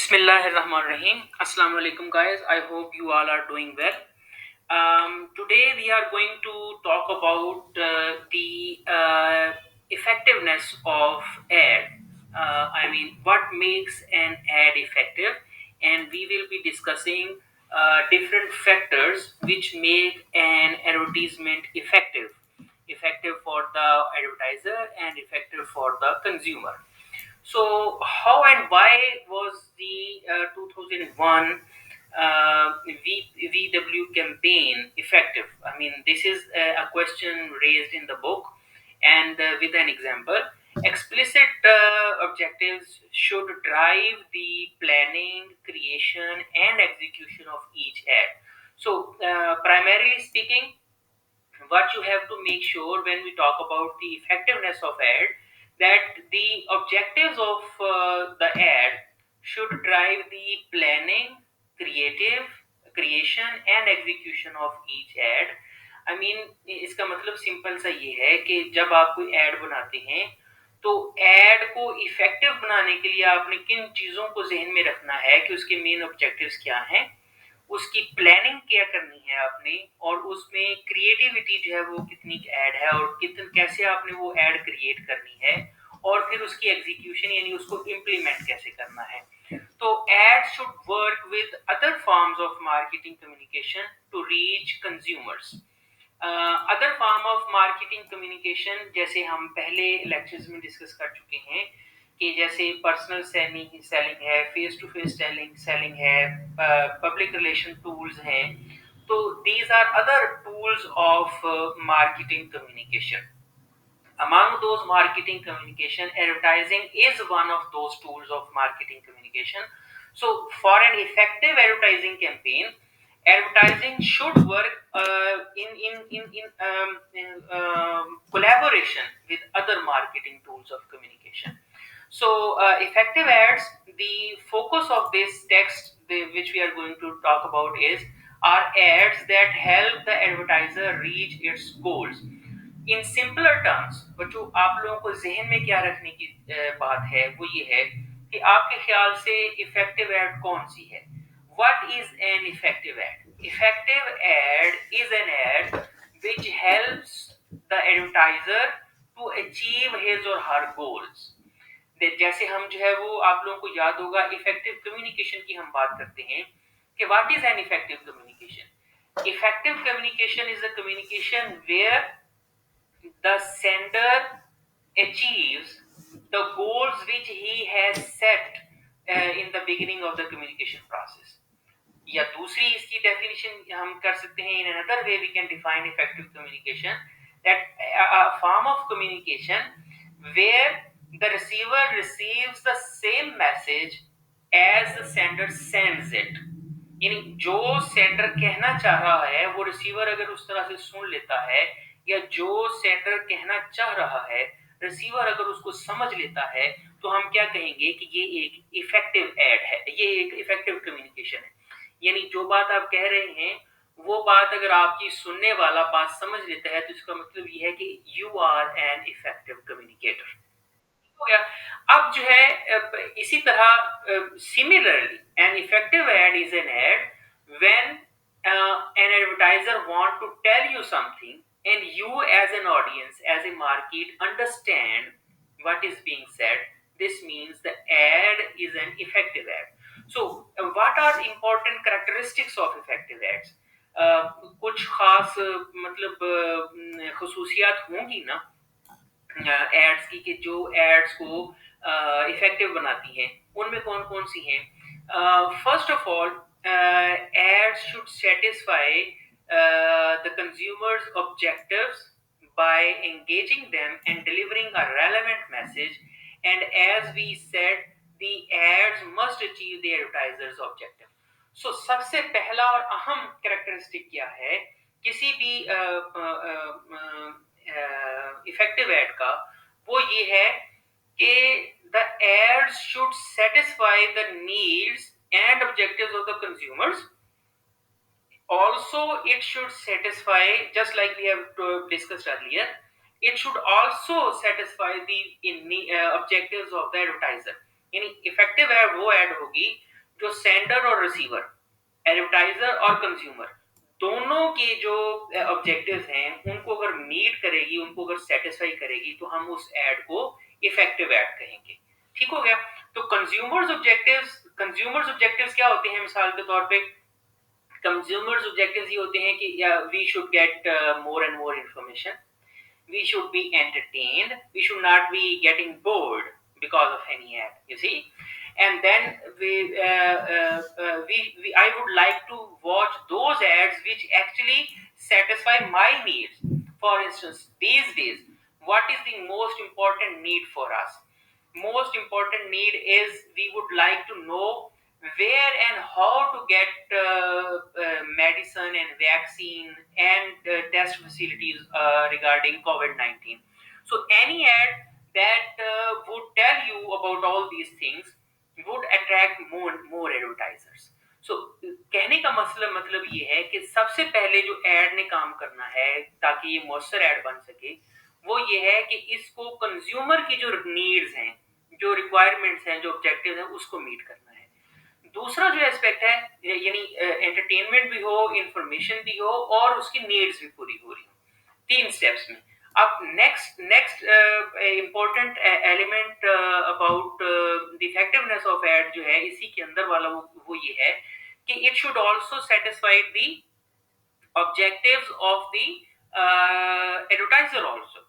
Bismillahirrahmanirrahim. Assalamu alaikum, guys. I hope you all are doing well. Today, we are going to talk about the effectiveness of ad. What makes an ad effective, and we will be discussing different factors which make an advertisement effective for the advertiser and effective for the consumer. So, how and why was the 2001 VW campaign effective? This is a question raised in the book, and with an example. Explicit objectives should drive the planning, creation, and execution of each ad. So, primarily speaking, what you have to make sure when we talk about the effectiveness of ad, that the objectives of the ad should drive the planning, creative creation and execution of each ad. इसका मतलब simple सा ये है कि जब आप कोई add बनाते हैं तो ऐड को इफेक्टिव बनाने के लिए आपने किन चीज़ों को जहन में रखना है कि उसके मेन ऑब्जेक्टिव्स क्या हैं, उसकी प्लानिंग क्या करनी है आपने, और उसमें क्रिएटिविटी जो है वो कितनी ऐड है और कितन कैसे आपने वो ऐड क्रिएट करनी है, और फिर उसकी एग्जीक्यूशन यानी उसको इम्प्लीमेंट कैसे करना है. तो ad should work with other forms of marketing communication to reach consumers. Other form of marketing communication जैसे हम पहले लेक्चर्स में डिस्कस कर चुके हैं कि जैसे पर्सनल सेलिंग सेलिंग है, face to face selling selling है, पब्लिक रिलेशन टूल्स हैं. तो these are other tools of marketing communication. Among those marketing communication, advertising is one of those tools of marketing communication. So, for an effective advertising campaign, advertising should work in collaboration with other marketing tools of communication. So, effective ads, the focus of this text, which we are going to talk about, are ads that help the advertiser reach its goals. In simpler terms, बच्चों आप लोगों को जहन में क्या रखने की बात है वो ये है कि आपके ख्याल से इफेक्टिव एड कौन सी है. What is an effective ad? Effective ad is an ad which helps the advertiser to achieve his or her goals. जैसे हम जो है वो आप लोगों को याद होगा इफेक्टिव कम्युनिकेशन की हम बात करते हैं कि what is an effective communication. Effective communication is a communication where the sender achieves the goals which he has set in the beginning of the communication process. या दूसरी इसकी डेफिनेशन हम कर सकते हैं, in another way we can define effective communication, that a form of communication where the receiver receives the same message as the sender sends it. यानी जो sender कहना चाह रहा है वो रिसीवर अगर उस तरह से सुन लेता है, या जो सेंडर कहना चाह रहा है रिसीवर अगर उसको समझ लेता है, तो हम क्या कहेंगे कि ये एक इफेक्टिव एड है, ये एक इफेक्टिव कम्युनिकेशन है. यानी जो बात आप कह रहे हैं वो बात अगर आपकी सुनने वाला बात समझ लेता है तो इसका मतलब ये है कि you are an effective communicator. हो गया. अब जो है इसी तरह similarly an effective ad is an ad when an advertiser want to tell you something and you as an audience, as a market, understand what is being said. This means the ad is an effective ad. So what are important characteristics of effective ads? कुछ खास मतलब खसूसियात होंगी ना ads की कि जो ads को effective बनाती हैं. उनमें कौन कौन सी हैं? First of all, ads should satisfy the consumers objectives by engaging them and delivering a relevant message, and as we said, the ads must achieve the advertiser's objective. So सबसे पहला और अहम कैरेक्टरिस्टिक क्या है किसी भी इफेक्टिव एड का, वो ये है कि the ads should satisfy the needs and objectives of the consumers. Also it should satisfy, just like we have discussed earlier, it should also satisfy the objectives of the advertiser. यानी effective add वो add होगी sender और receiver, advertiser और consumer, दोनों के जो objectives हैं उनको अगर मीट करेगी, उनको अगर सेटिस्फाई करेगी, तो हम उस एड को इफेक्टिव एड कहेंगे। ठीक हो गया। तो कंज्यूमर्स ऑब्जेक्टिव्स क्या होते हैं? मिसाल के तौर पे कंज्यूमर्स ऑब्जेक्टिव्स ये होते हैं कि we should get more and more information, we should be entertained, we should not be getting bored because of any ad, you see. And then I would like to watch those ads which actually satisfy my needs. For instance, these days, what is the most important need for us? Most important need is we would like to know where and how to get medicine and vaccine and test facilities regarding COVID-19. So any ad that would tell you about all these things would attract more advertisers. So कहने का मतलब ये है कि सबसे पहले जो add ने काम करना है ताकि ये मौसर एड बन सके, वो ये है कि इसको कंज्यूमर की जो नीड्स हैं, जो रिक्वायरमेंट्स हैं, जो ऑब्जेक्टिव हैं, उसको मीट करना है। दूसरा जो एस्पेक्ट है, यानी एंटरटेनमेंट भी हो, इंफॉर्मेशन भी हो और उसकी नीड्स भी पूरी हो रही हो, 3 स्टेप्स में। अब next important element about the effectiveness of ad जो है इसी के अंदर वाला, वो ये है कि it should also satisfy the objectives of the advertiser also.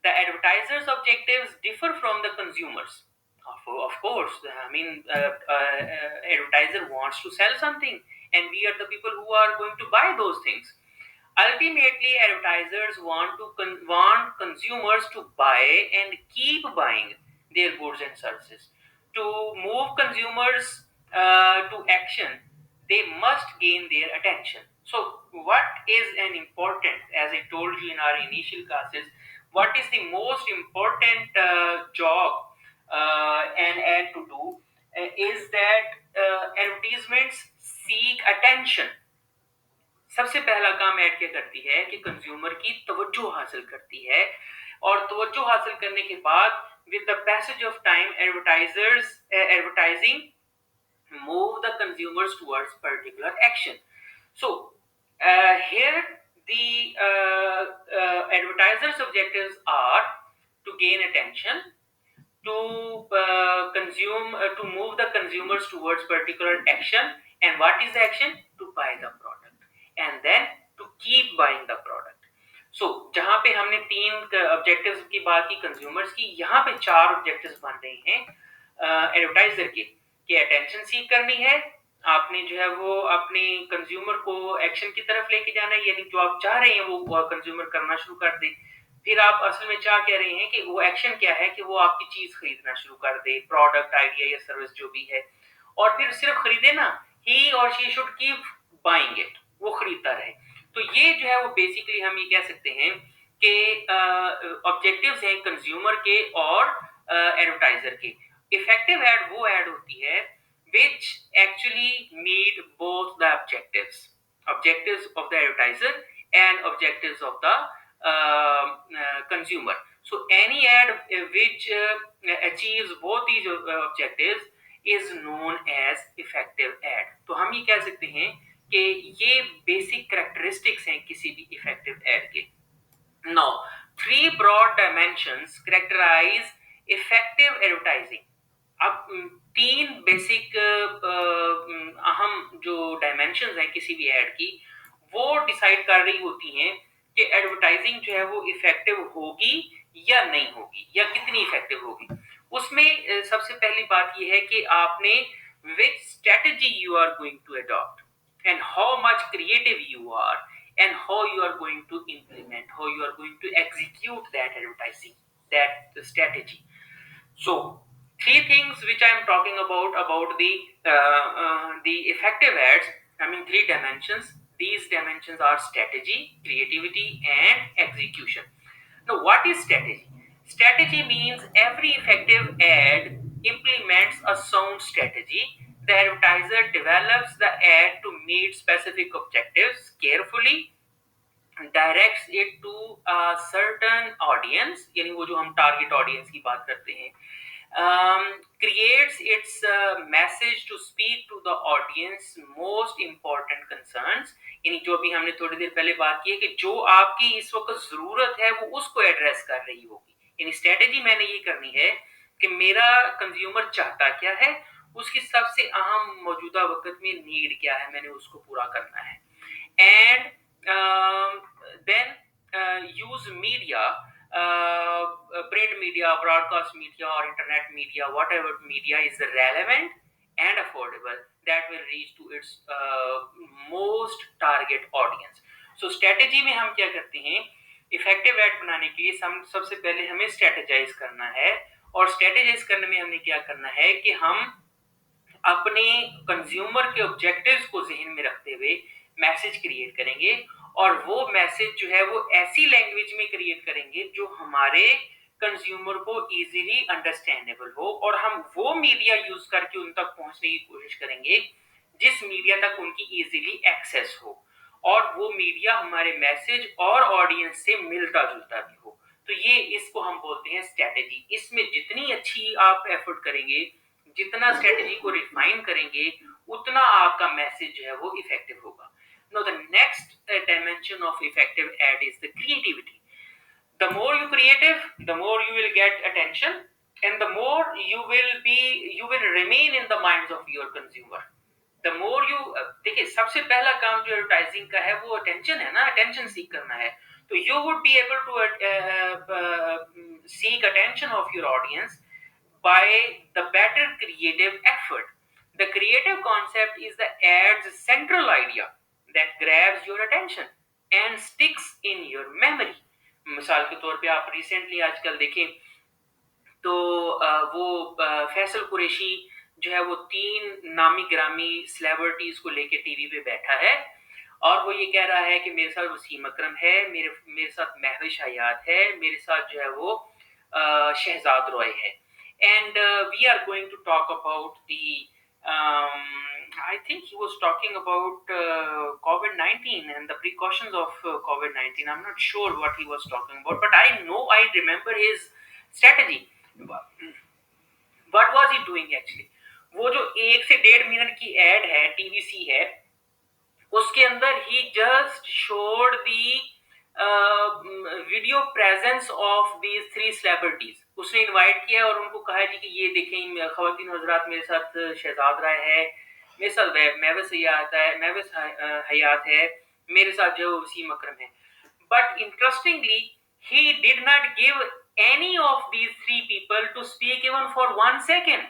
The advertiser's objectives differ from the consumers. Of course, I mean, advertiser wants to sell something, and we are the people who are going to buy those things. Ultimately, advertisers want consumers to buy and keep buying their goods and services. To move consumers to action, they must gain their attention. So, what is an important, as I told you in our initial classes, what is the most important job an ad to do is that advertisements seek attention. सबसे पहला काम add क्या करती है कि consumer की तवज्जो हासिल करती है, और तवज्जो हासिल करने के बाद with the passage of time advertising move the consumers towards particular action. So here the advertisers objectives are to gain attention, to to move the consumers towards particular action, and what is the action? To buy the product, and then to keep buying the product. So जहां पे हमने 3 objectives की बात की consumers की, यहाँ पे 4 objectives बन रहे हैं एडवर्टाइजर के, कि अटेंशन सीख करनी है, आपने जो है वो अपने कंज्यूमर को एक्शन की तरफ लेके जाना है, यानी जो आप चाह रहे हैं वो कंज्यूमर करना शुरू कर दे। फिर आप असल में चाह कह रहे हैं कि वो एक्शन क्या है कि वो आपकी चीज खरीदना शुरू कर दे, प्रोडक्ट, आइडिया या सर्विस जो भी है, और फिर सिर्फ खरीदे ना, ही और she should keep buying it, वो खरीदता रहे। तो ये जो है वो बेसिकली हम ये कह सकते हैं कि ऑब्जेक्टिव्स हैं कंज्यूमर के और एडवर्टाइजर के। इफेक्टिव एड वो एड होती है which actually meet both the objectives of the advertiser and objectives of the consumer. So any ad which achieves both these objectives is known as effective ad. तो हम ये कह सकते हैं कि ये बेसिक कैरेक्टरिस्टिक्स हैं किसी भी इफेक्टिव एड के। Now, 3 broad dimensions characterize effective advertising. अब 3 बेसिक अहम जो डायमेंशंस हैं किसी भी एड की, वो डिसाइड कर रही होती हैं कि एडवर्टाइजिंग जो है वो इफेक्टिव होगी या नहीं होगी, या कितनी इफेक्टिव होगी। उसमें सबसे पहली बात ये है कि आपने which strategy you are going to adopt and how much creative you are and how you are going to implement, how you are going to execute that advertising, that strategy. So 3 things which I am talking about the effective ads, I mean 3 dimensions. These dimensions are strategy, creativity and execution. Now what is strategy? Strategy means every effective ad implements a sound strategy. The advertiser develops the ad to meet specific objectives carefully, directs it to a certain audience, यानी वो जो हम target audience की बात करते हैं, creates its message to speak to the audience most important concerns, यानी जो भी हमने थोड़ी देर पहले बात की है कि जो आपकी इस वक्त जरूरत है वो उसको एड्रेस कर रही होगी। यानी स्ट्रेटेजी मैंने ये करनी है कि मेरा कंज्यूमर चाहता क्या है, उसकी सबसे अहम मौजूदा वक्त में नीड क्या है, मैंने उसको पूरा करना है। And then use media, print media, broadcast media, or internet media, whatever media is relevant and affordable, that will reach to its most target audience. So strategy में हम क्या करते हैं, इफेक्टिव एड बनाने के लिए सबसे पहले हमें स्ट्रेटेजाइज करना है, और स्ट्रेटेजाइज करने में हमने क्या करना है कि हम अपने कंज्यूमर के ऑब्जेक्टिव्स को जहन में रखते हुए मैसेज क्रिएट करेंगे, और वो मैसेज जो है वो ऐसी लैंग्वेज में क्रिएट करेंगे जो हमारे कंज्यूमर को इजीली अंडरस्टैंडेबल हो, और हम वो मीडिया यूज करके उन तक पहुंचने की कोशिश करेंगे जिस मीडिया तक उनकी इजीली एक्सेस हो, और वो मीडिया हमारे मैसेज और ऑडियंस से मिलता जुलता भी हो। तो ये इसको हम बोलते हैं स्ट्रेटेजी। इसमें जितनी अच्छी आप एफर्ट करेंगे, जितना स्ट्रेटेजी को रिफाइन करेंगे, उतना आपका मैसेज जो है वो इफेक्टिव होगा। Now the next dimension of effective ad is the creativity. The more you creative, the more you will get attention, and the more you will remain in the minds of your consumer. The more you देखिए, सबसे पहला काम जो advertising का है वो attention है ना, अटेंशन सीख करना है। तो you would be able to seek attention of your audience by the better creative effort. The creative concept is the ad's central idea that grabs your attention and sticks in your memory. मिसाल के तौर पे आप recently आजकल देखें तो वो फैसल कुरैशी जो है वो 3 नामी ग्रामी सेलिब्रिटीज को लेके टीवी पे बैठा है, और वो ये कह रहा है कि मेरे साथ वसीम अकरम है, मेरे साथ महविश हयात है, मेरे साथ जो है वो शहजाद रॉय है। And we are going to talk about the I think he was talking about COVID-19 and the precautions of COVID-19. I'm not sure what he was talking about, but I remember his strategy. What was he doing actually? वो जो 1 से 1.5 minute की add है, TVC है, उसके अंदर ही just showed the video presence of these 3 celebrities. उसने इनवाइट किया और उनको कहा जी कि ये देखें खवातीन हजरात, मेरे साथ शहजाद राय है, मेरे साथ महविश हयात है, मेरे साथ जो वसीम अकरम है। But interestingly he did not give any of these 3 people to speak even for 1 second,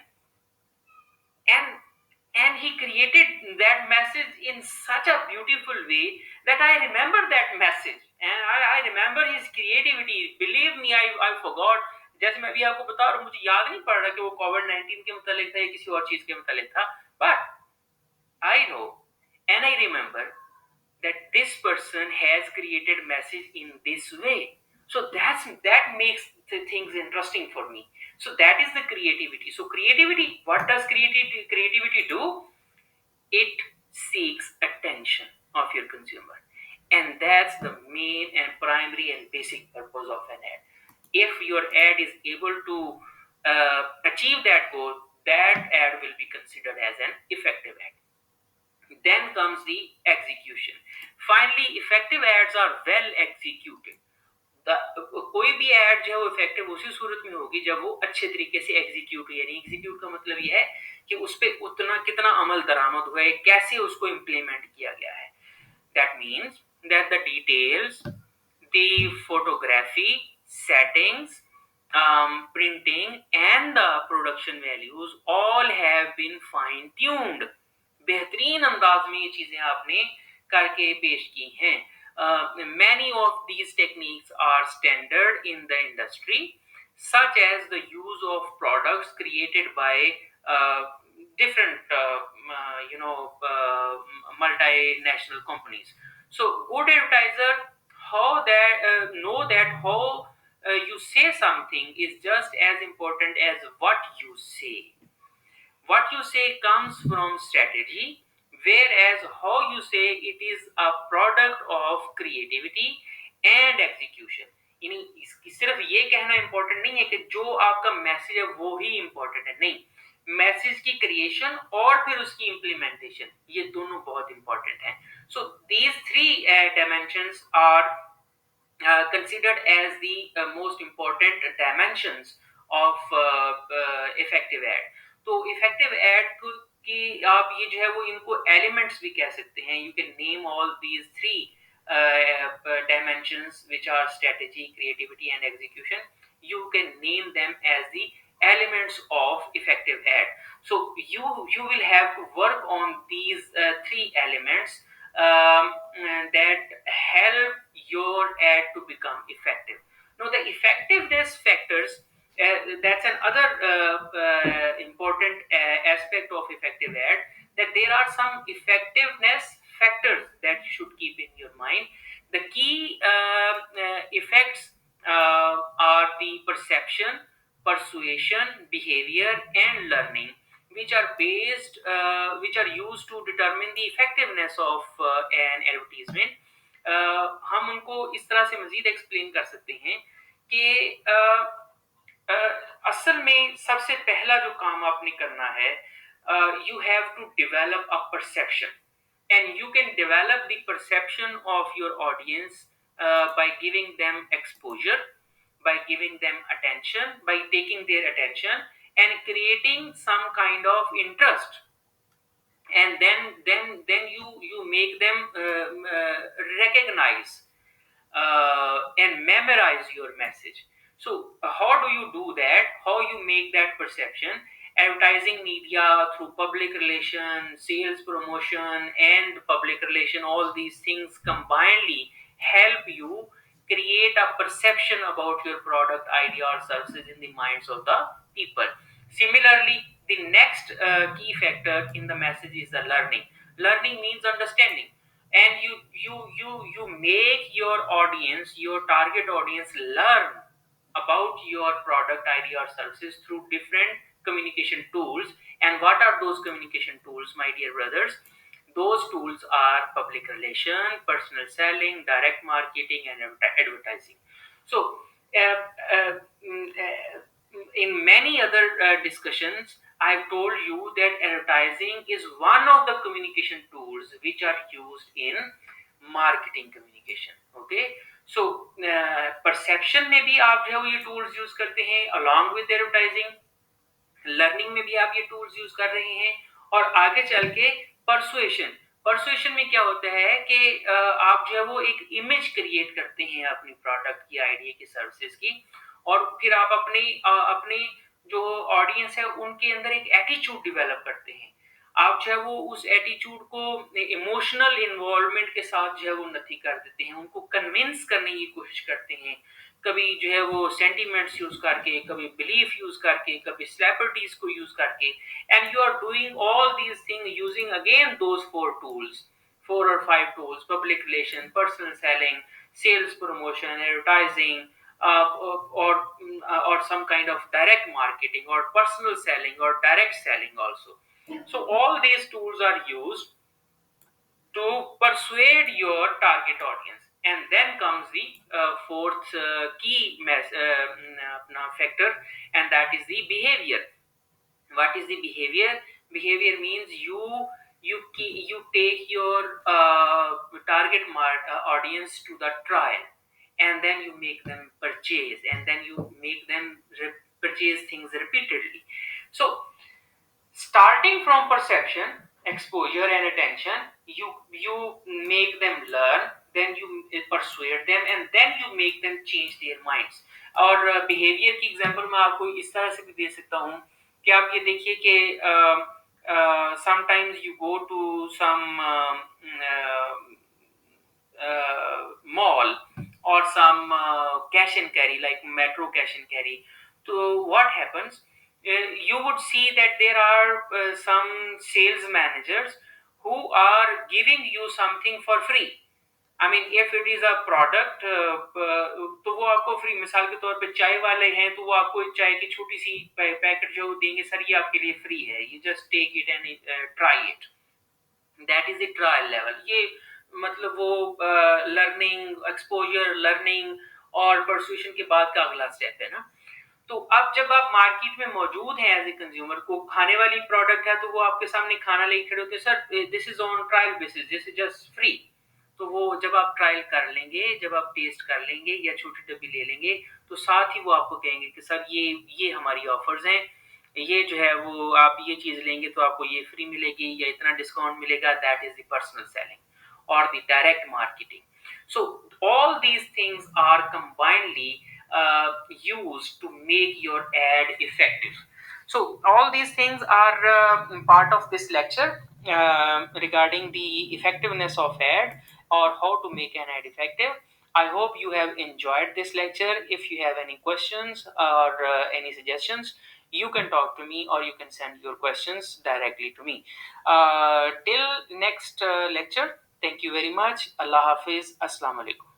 and he created that message in such a beautiful way that I remember that message, and I remember his creativity. Believe me, I forgot, जैसे मैं अभी आपको बता रहा हूँ, मुझे याद नहीं पड़ रहा कि वो कोविड-19 के मुतालिक था या किसी और चीज के मुतालिक था, but I know and I remember that this person has created message in this way. So that makes the things interesting for me. So that is the creativity. So creativity, what does creativity do? It seeks attention of your consumer, and that's the main and primary and basic purpose of an ad. If your ad is able to achieve that goal, that ad will be considered as an effective ad. Then comes the execution. Finally, effective ads are well executed. कोई भी add जो है वो effective उसी सूरत में होगी जब वो अच्छे तरीके से एग्जीक्यूट हुई। यानी एग्जीक्यूट का मतलब ये है कि उस पर उतना कितना अमल दरामद हुआ है, कैसे उसको इम्प्लीमेंट किया गया है। That means that the details, the photography, settings, printing and the production values all have been fine tuned. बेहतरीन अंदाज में ये चीजें आपने करके पेश की हैं। Many of these techniques are standard in the industry, such as the use of products created by different multinational companies. So good advertiser know that how you say something is just as important as what you say. What you say comes from strategy, whereas how you say it is a product of creativity and execution. यानी सिर्फ ये कहना important नहीं है कि जो आपका message है वो ही इंपॉर्टेंट है, नहीं, मैसेज की क्रिएशन और फिर उसकी इम्प्लीमेंटेशन, ये दोनों बहुत इंपॉर्टेंट हैं. So these three dimensions are considered as the most important dimensions of effective ad. तो effective ad की आप ये जो है वो इनको elements भी कह सकते हैं. You can name all these three dimensions which are strategy, creativity and execution. You can name them as the elements of effective ad. So you will have to work on these three elements that help your ad to become effective. Now, the effectiveness factors, that's another important aspect of effective ad, that there are some effectiveness factors that you should keep in your mind. The key effects are the perception, persuasion, behavior, and learning, which are used to determine the effectiveness of an advertisement. हम उनको इस तरह से मजीद explain कर सकते हैं कि असल में सबसे पहला जो काम आपने करना है, you have to develop a perception, and you can develop the perception of your audience by giving them exposure, by giving them attention, by taking their attention and creating some kind of interest, and then you make them recognize and memorize your message. So how do you do that? How you make that perception? Advertising media through public relation, sales promotion, and public relation, all these things combinedly help you create a perception about your product, idea, or services in the minds of the people. Similarly, the next key factor in the message is the learning. Learning means understanding, and you make your audience, your target audience, learn about your product, idea, or services through different communication tools. And what are those communication tools, my dear brothers? Those tools are public relation, personal selling, direct marketing, and advertising. So in many other discussions, I've told you that advertising is one of the communication tools which are used in marketing communication. Okay, so perception में भी आप जो है ये tools use करते हैं along with advertising. Learning में भी आप ये टूल्स यूज कर रहे हैं. और आगे चल के परसुएशन, परसुएशन में क्या होता है कि आप जो है वो एक इमेज क्रिएट करते हैं अपनी प्रोडक्ट की, आइडिया की, सर्विसेज की, और फिर आप अपनी जो ऑडियंस है उनके अंदर एक एटीट्यूड डेवलप करते हैं. आप जो है वो उस एटीट्यूड को इमोशनल इन्वॉल्वमेंट के साथ जो है वो नथी कर देते हैं, उनको कन्विंस करने की कोशिश करते हैं. कभी जो है वो सेंटीमेंट्स यूज करके, कभी बिलीफ यूज करके, कभी सेलिब्रिटीज को यूज करके. And you are doing all these thing using again those four और five tools: public relation, personal selling, sales promotion, advertising, or some kind of direct marketing or personal selling or direct selling also. So all these tools are used to persuade your target audience. And then comes the fourth key factor, and that is the behavior. What is the behavior? Behavior means you take your audience to the trial, and then you make them purchase, and then you make them purchase things repeatedly. So starting from perception, exposure and attention, you make them learn, then you persuade them, and then you make them change their minds. और behaviour की example मैं आपको इस तरह से भी दे सकता हूँ कि आप ये देखिए कि sometimes you go to some mall or some cash and carry, like metro cash and carry. So what happens? You would see that there are some sales managers who are giving you something for free. I mean, if it is a product, तो वो आपको free, मिसाल के तौर पे चाय वाले हैं तो वो आपको चाय की छोटी सी पैकेट जो देंगे, सर ये आपके लिए फ्री है, you just take it and try it. That is the trial level. ये मतलब वो लर्निंग, एक्सपोजर, लर्निंग और परसुएशन के बाद का अगला स्टेप है ना. तो अब जब आप मार्केट में मौजूद हैं एज ए कंज्यूमर, को खाने वाली प्रोडक्ट है तो वो आपके सामने खाना लेके खड़े होते हैं, sir this is on trial basis, this is just free. तो वो जब आप ट्रायल कर लेंगे, जब आप टेस्ट कर लेंगे या छोटी डब्बी ले लेंगे, तो साथ ही वो आपको कहेंगे कि सर ये हमारी ऑफर्स हैं, ये जो है वो आप ये चीज लेंगे तो आपको ये फ्री मिलेगी या इतना डिस्काउंट मिलेगा। That is the personal selling और the direct marketing. So all these things are combinedly used to make your ad effective. So all these things are part of this lecture regarding the effectiveness of ad or how to make an ad effective. I hope you have enjoyed this lecture. If you have any questions or any suggestions, you can talk to me or you can send your questions directly to me. Till next lecture, thank you very much. Allah Hafiz. Assalamu alaikum.